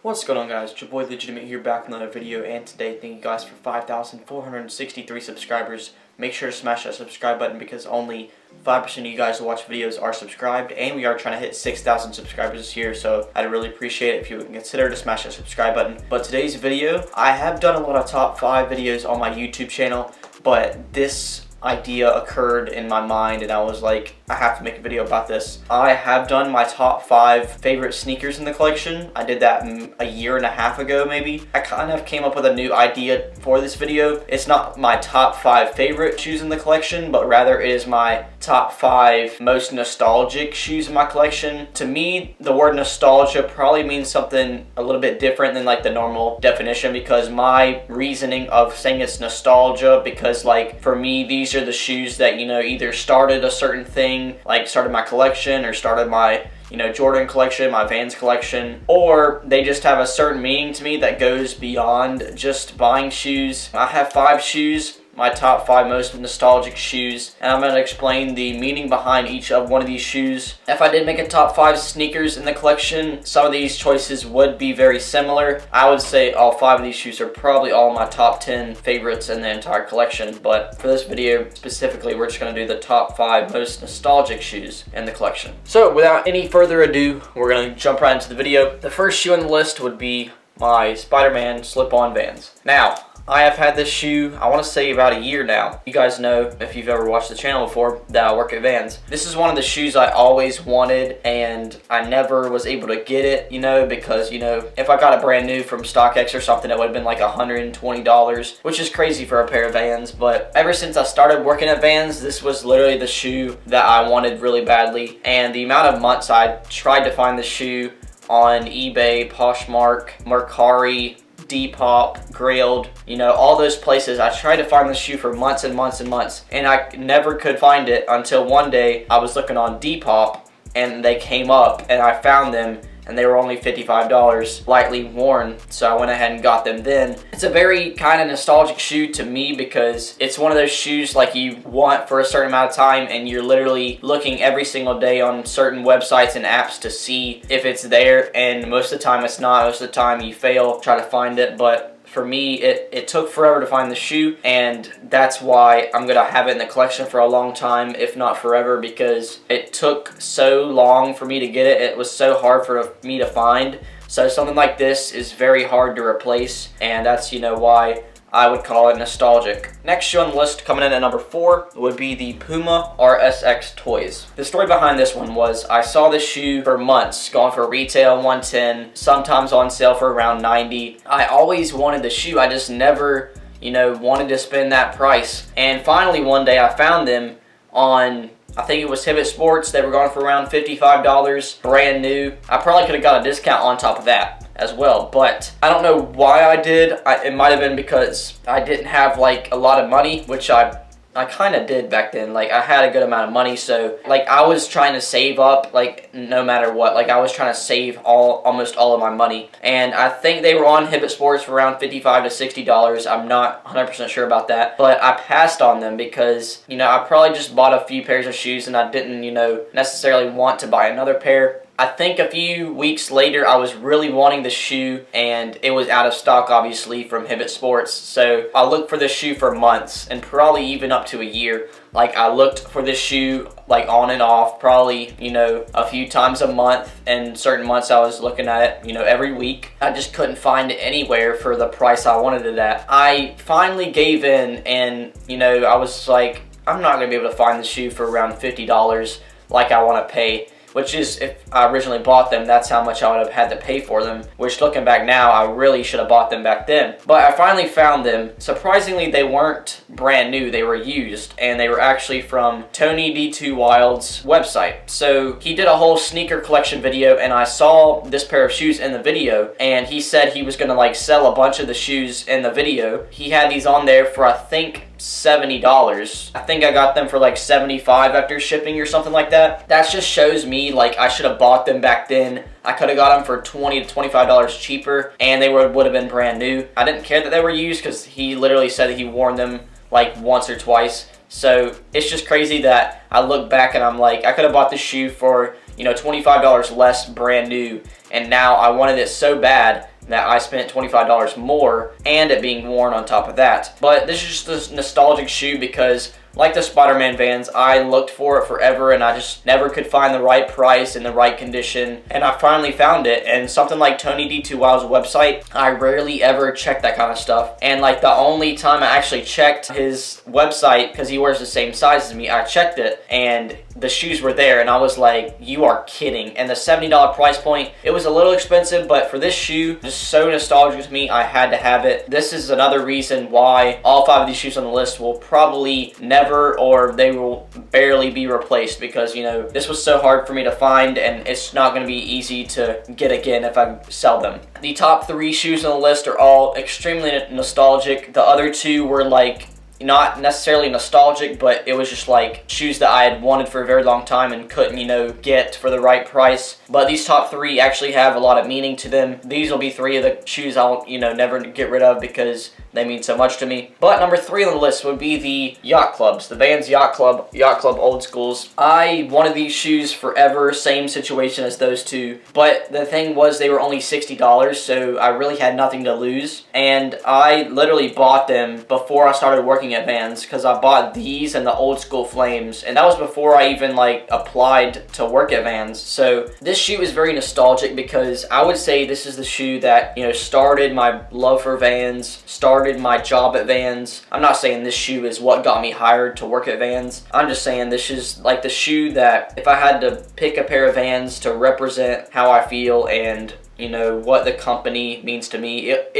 What's going on, guys? It's your boy Legitimate here, back with another video, and today thank you guys for 5,463 subscribers. Make sure to smash that subscribe button because only 5% of you guys who watch videos are subscribed, and we are trying to hit 6,000 subscribers this year, so I'd really appreciate it if you would consider to smash that subscribe button. But today's video, I have done a lot of top 5 videos on my YouTube channel, but this idea occurred in my mind and I was like, I have to make a video about this. I have done my top 5 favorite sneakers in the collection. I did that a year and a half ago maybe. I kind of came up with a new idea for this video. It's not my top 5 favorite shoes in the collection, but rather it is my top 5 most nostalgic shoes in my collection. To me, the word nostalgia probably means something a little bit different than like the normal definition, because my reasoning of saying it's nostalgia, because like for me, these are the shoes that, you know, either started a certain thing, like started my collection or started my, you know, Jordan collection, my Vans collection, or they just have a certain meaning to me that goes beyond just buying shoes. I have 5 shoes, my top 5 most nostalgic shoes, and I'm going to explain the meaning behind each of one of these shoes. If I did make a top 5 sneakers in the collection, some of these choices would be very similar. I would say all 5 of these shoes are probably all my top 10 favorites in the entire collection, but for this video specifically, we're just going to do the top 5 most nostalgic shoes in the collection. So without any further ado, we're going to jump right into the video. The first shoe on the list would be my SpiderMan slip-on Vans. Now, I have had this shoe, I want to say about a year now. You guys know, if you've ever watched the channel before, that I work at Vans. This is one of the shoes I always wanted, and I never was able to get it, you know, because, you know, if I got it brand new from StockX or something, it would have been like $120, which is crazy for a pair of Vans. But ever since I started working at Vans, this was literally the shoe that I wanted really badly. And the amount of months I tried to find the shoe on eBay, Poshmark, Mercari, Depop, Grailed, you know, all those places. I tried to find this shoe for months and months and months, and I never could find it until one day I was looking on Depop and they came up and I found them, and they were only $55, lightly worn, so I went ahead and got them then. It's a very kind of nostalgic shoe to me because it's one of those shoes like you want for a certain amount of time, and you're literally looking every single day on certain websites and apps to see if it's there, and most of the time it's not. Most of the time you fail, try to find it, but for me, it took forever to find the shoe, and that's why I'm going to have it in the collection for a long time, if not forever, because it took so long for me to get it. It was so hard for me to find. So something like this is very hard to replace, and that's, you know, why I would call it nostalgic. Next shoe on the list, coming in at number 4, would be the Puma RSX toys. The story behind this one was I saw this shoe for months, going for retail $110, sometimes on sale for around $90. I always wanted the shoe, I just never, you know, wanted to spend that price. And finally one day I found them on, I think it was Hibbett Sports. They were going for around $55, brand new. I probably could have got a discount on top of that as well, but I don't know why I did. It might have been because I didn't have like a lot of money, which I kind of did back then. Like I had a good amount of money, so like I was trying to save up, like no matter what. Like I was trying to save almost all of my money, and I think they were on Hibbett Sports for around $55 to $60. I'm not 100% sure about that, but I passed on them because, you know, I probably just bought a few pairs of shoes and I didn't, you know, necessarily want to buy another pair. I think a few weeks later I was really wanting the shoe, and it was out of stock obviously from Hibbett Sports, so I looked for this shoe for months and probably even up to a year. Like I looked for this shoe like on and off, probably, you know, a few times a month, and certain months I was looking at it, you know, every week. I just couldn't find it anywhere for the price I wanted it at. I finally gave in, and, you know, I was like, I'm not gonna be able to find the shoe for around $50 like I want to pay. Which is, if I originally bought them, that's how much I would have had to pay for them, which looking back now, I really should have bought them back then. But I finally found them. Surprisingly, they weren't brand new, they were used, and they were actually from Tony D2 Wild's website. So he did a whole sneaker collection video, and I saw this pair of shoes in the video, and he said he was gonna like sell a bunch of the shoes in the video. He had these on there for, I think, $70. I think I got them for like $75 after shipping or something like that. That just shows me like I should have bought them back then. I could have got them for $20 to $25 cheaper, and they would have been brand new. I didn't care that they were used because he literally said that he worn them like once or twice. So it's just crazy that I look back and I'm like, I could have bought this shoe for, you know, $25 less brand new, and now I wanted it so bad that I spent $25 more and it being worn on top of that. But this is just a nostalgic shoe because, like the SpiderMan Vans, I looked for it forever and I just never could find the right price and the right condition, and I finally found it. And something like Tony D2Wow's website, I rarely ever check that kind of stuff, and like the only time I actually checked his website, because he wears the same size as me, I checked it and the shoes were there and I was like, you are kidding. And the $70 price point, it was a little expensive, but for this shoe, just so nostalgic to me, I had to have it. This is another reason why all 5 of these shoes on the list will probably never, or they will barely be replaced, because, you know, this was so hard for me to find and it's not going to be easy to get again if I sell them. The top 3 shoes on the list are all extremely nostalgic. The other 2 were like not necessarily nostalgic, but it was just like shoes that I had wanted for a very long time and couldn't, you know, get for the right price. But these top 3 actually have a lot of meaning to them. These will be 3 of the shoes I'll, you know, never get rid of because they mean so much to me. But number 3 on the list would be the Yacht Clubs, the Vans Yacht Club Old Schools. I wanted these shoes forever, same situation as those 2, but the thing was they were only $60, so I really had nothing to lose. And I literally bought them before I started working at Vans, because I bought these and the Old School Flames, and that was before I even like applied to work at Vans. So this shoe is very nostalgic because I would say this is the shoe that, you know, started my love for Vans, started my job at Vans. I'm not saying this shoe is what got me hired to work at Vans. I'm just saying this is like the shoe that if I had to pick a pair of Vans to represent how I feel and, you know, what the company means to me, it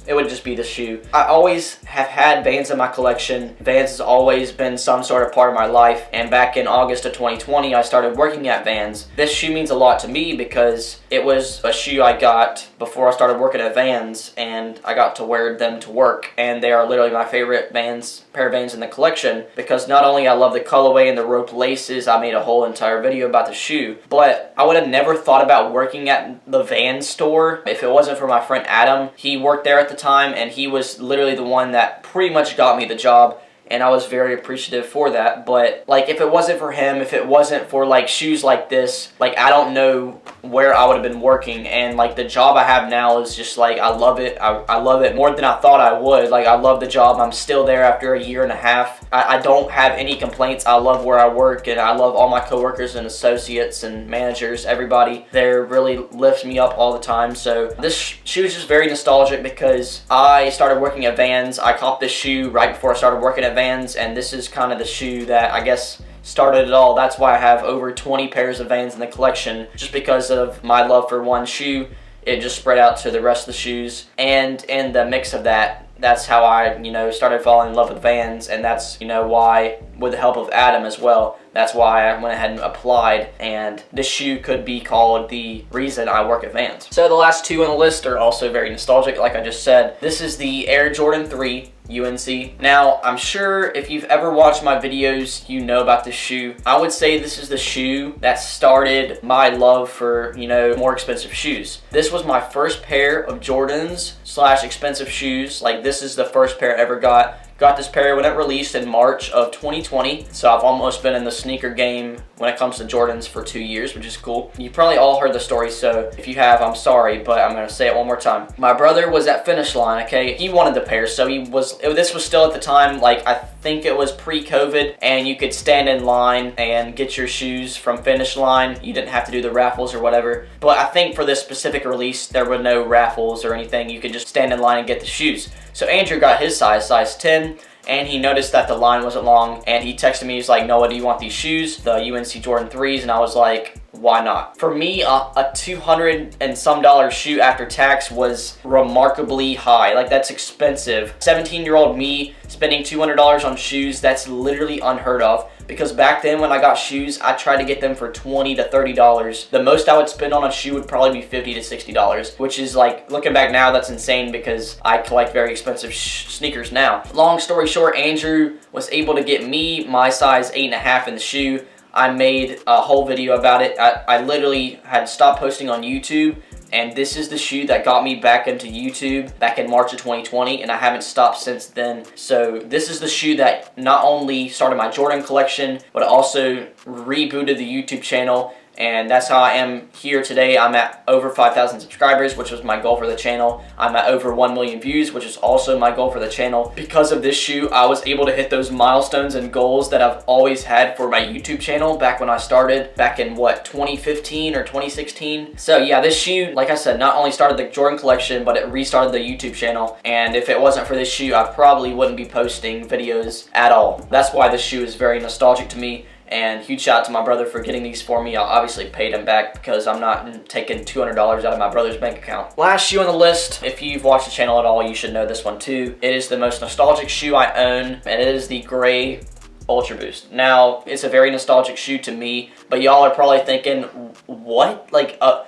would just be the shoe. I always have had Vans in my collection. Vans has always been some sort of part of my life, and back in August of 2020 I started working at Vans. This shoe means a lot to me because it was a shoe I got before I started working at Vans, and I got to wear them to work, and they are literally my favorite pair of Vans in the collection, because not only I love the colorway and the rope laces, I made a whole entire video about the shoe, but I would have never thought about working at the Vans store if it wasn't for my friend Adam. He worked there at the time and he was literally the one that pretty much got me the job, and I was very appreciative for that. But like, if it wasn't for him, if it wasn't for like shoes like this, like I don't know where I would have been working. And like the job I have now is just like, I love it. I love it more than I thought I would. Like, I love the job. I'm still there after a year and a half. I don't have any complaints. I love where I work, and I love all my coworkers and associates and managers. Everybody there really lifts me up all the time. So this shoe is just very nostalgic because I started working at Vans. I copped this shoe right before I started working at Vans, and this is kind of the shoe that I guess started it all. That's why I have over 20 pairs of Vans in the collection, just because of my love for one shoe. It just spread out to the rest of the shoes, and in the mix of that, that's how I, you know, started falling in love with Vans, and that's, you know, why, with the help of Adam as well, that's why I went ahead and applied, and this shoe could be called the reason I work at Vans. So the last 2 on the list are also very nostalgic, like I just said. This is the Air Jordan 3 UNC. Now, I'm sure if you've ever watched my videos, you know about this shoe. I would say this is the shoe that started my love for, you know, more expensive shoes. This was my first pair of Jordans / expensive shoes. Like, this is the first pair I ever got. Got this pair when it released in March of 2020, so I've almost been in the sneaker game when it comes to Jordans for 2 years, which is cool. You probably all heard the story, so if you have, I'm sorry, but I'm gonna say it one more time. My brother was at Finish Line, okay? He wanted the pair, so this was still at the time, like, I think it was pre-COVID, and you could stand in line and get your shoes from Finish Line. You didn't have to do the raffles or whatever, but I think for this specific release, there were no raffles or anything. You could just stand in line and get the shoes. So Andrew got his size 10, and he noticed that the line wasn't long, and he texted me, he's like, Noah, do you want these shoes? The UNC Jordan 3s, and I was like, why not? For me, a $200 and some shoe after tax was remarkably high. Like, that's expensive. 17-year-old me spending $200 on shoes, that's literally unheard of. Because back then when I got shoes, I tried to get them for $20 to $30. The most I would spend on a shoe would probably be $50 to $60, which is, like, looking back now, that's insane because I collect very expensive sneakers now. Long story short, Andrew was able to get me my size 8.5 in the shoe. I made a whole video about it. I literally had stopped posting on YouTube, and this is the shoe that got me back into YouTube back in March of 2020, and I haven't stopped since then. So this is the shoe that not only started my Jordan collection, but also rebooted the YouTube channel And that's how I am here today. I'm at over 5,000 subscribers, which was my goal for the channel. I'm at over 1 million views, which is also my goal for the channel. Because of this shoe, I was able to hit those milestones and goals that I've always had for my YouTube channel back when I started, back in what, 2015 or 2016? So yeah, this shoe, like I said, not only started the Jordan collection, but it restarted the YouTube channel. And if it wasn't for this shoe, I probably wouldn't be posting videos at all. That's why this shoe is very nostalgic to me. And huge shout out to my brother for getting these for me. I obviously paid him back because I'm not taking $200 out of my brother's bank account. Last shoe on the list, if you've watched the channel at all, you should know this one too. It is the most nostalgic shoe I own, and it is the gray Ultra Boost. Now, it's a very nostalgic shoe to me, but y'all are probably thinking, what? Like a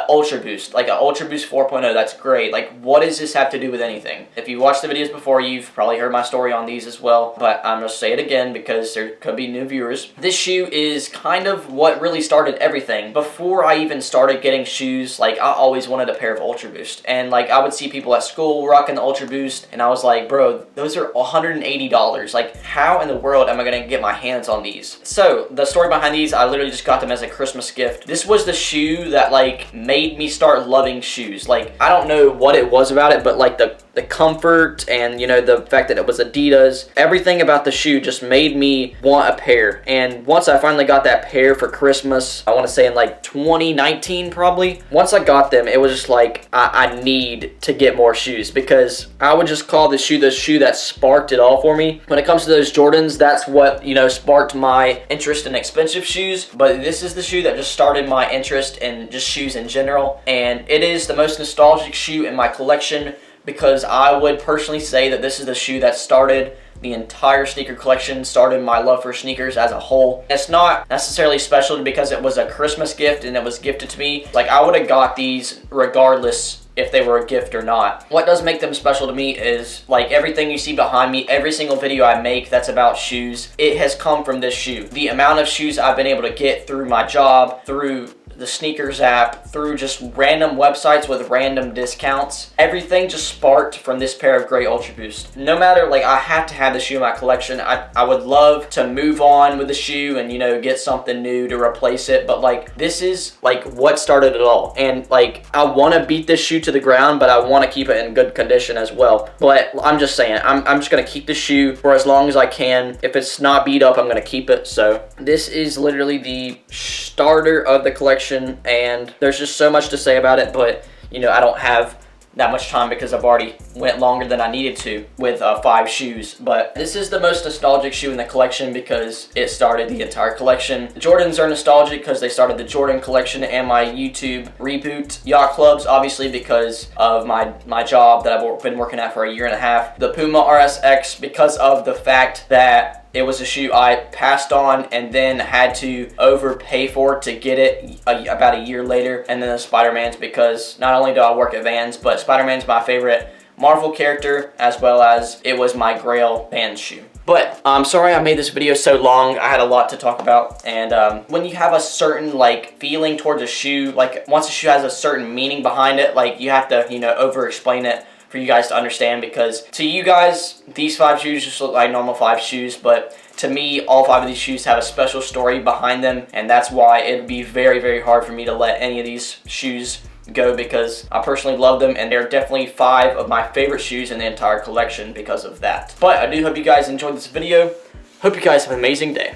Ultra Boost, like an Ultra Boost 4.0, that's great. Like, what does this have to do with anything? If you watched the videos before, you've probably heard my story on these as well, but I'm gonna say it again because there could be new viewers. This shoe is kind of what really started everything. Before I even started getting shoes, like, I always wanted a pair of Ultra Boost, and like, I would see people at school rocking the Ultra Boost, and I was like, bro, those are $180. Like, how in the world am I gonna get my hands on these? So, the story behind these, I literally just got them as a Christmas gift. This was the shoe that, like, made me start loving shoes. Like, I don't know what it was about it, but like the comfort and, you know, the fact that it was Adidas, everything about the shoe just made me want a pair. And once I finally got that pair for Christmas, I want to say in like 2019 probably, once I got them, it was just like, I need to get more shoes, because I would just call this shoe the shoe that sparked it all for me. When it comes to those Jordans, that's what, you know, sparked my interest in expensive shoes, but this is the shoe that just started my interest in just shoes in general, and it is the most nostalgic shoe in my collection, because I would personally say that this is the shoe that started the entire sneaker collection, started my love for sneakers as a whole. It's not necessarily special because it was a Christmas gift and it was gifted to me. Like, I would have got these regardless if they were a gift or not. What does make them special to me is, like, everything you see behind me, every single video I make that's about shoes, it has come from this shoe. The amount of shoes I've been able to get through my job, through the sneakers app, through just random websites with random discounts, everything just sparked from this pair of gray Ultra Boost. No matter, like, I have to have the shoe in my collection. I would love to move on with the shoe and, you know, get something new to replace it, but like, this is like what started it all. And like, I want to beat this shoe to the ground, but I want to keep it in good condition as well. But I'm just saying, I'm just gonna keep the shoe for as long as I can. If it's not beat up, I'm gonna keep it. So this is literally the starter of the collection, and there's just so much to say about it, but, you know, I don't have that much time because I've already went longer than I needed to with 5 shoes. But this is the most nostalgic shoe in the collection because it started the entire collection. The Jordans are nostalgic because they started the Jordan collection and my YouTube reboot. Yacht clubs, obviously, because of my job that I've been working at for 1.5 years. The Puma RSX, because of the fact that it was a shoe I passed on and then had to overpay for to get it about 1 year later. And then the SpiderMans, because not only do I work at Vans, but SpiderMan's my favorite Marvel character, as well as it was my Grail Vans shoe. But I'm sorry I made this video so long. I had a lot to talk about, and when you have a certain like feeling towards a shoe, like once a shoe has a certain meaning behind it, like you have to, you know, over explain it for you guys to understand, because to you guys, these 5 shoes just look like normal 5 shoes, but to me, all 5 of these shoes have a special story behind them, and that's why it'd be very, very hard for me to let any of these shoes go, because I personally love them, and they're definitely 5 of my favorite shoes in the entire collection because of that. But I do hope you guys enjoyed this video. Hope you guys have an amazing day,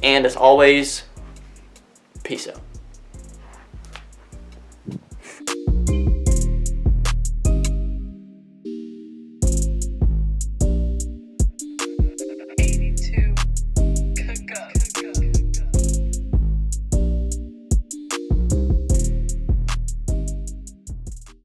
and as always, peace out.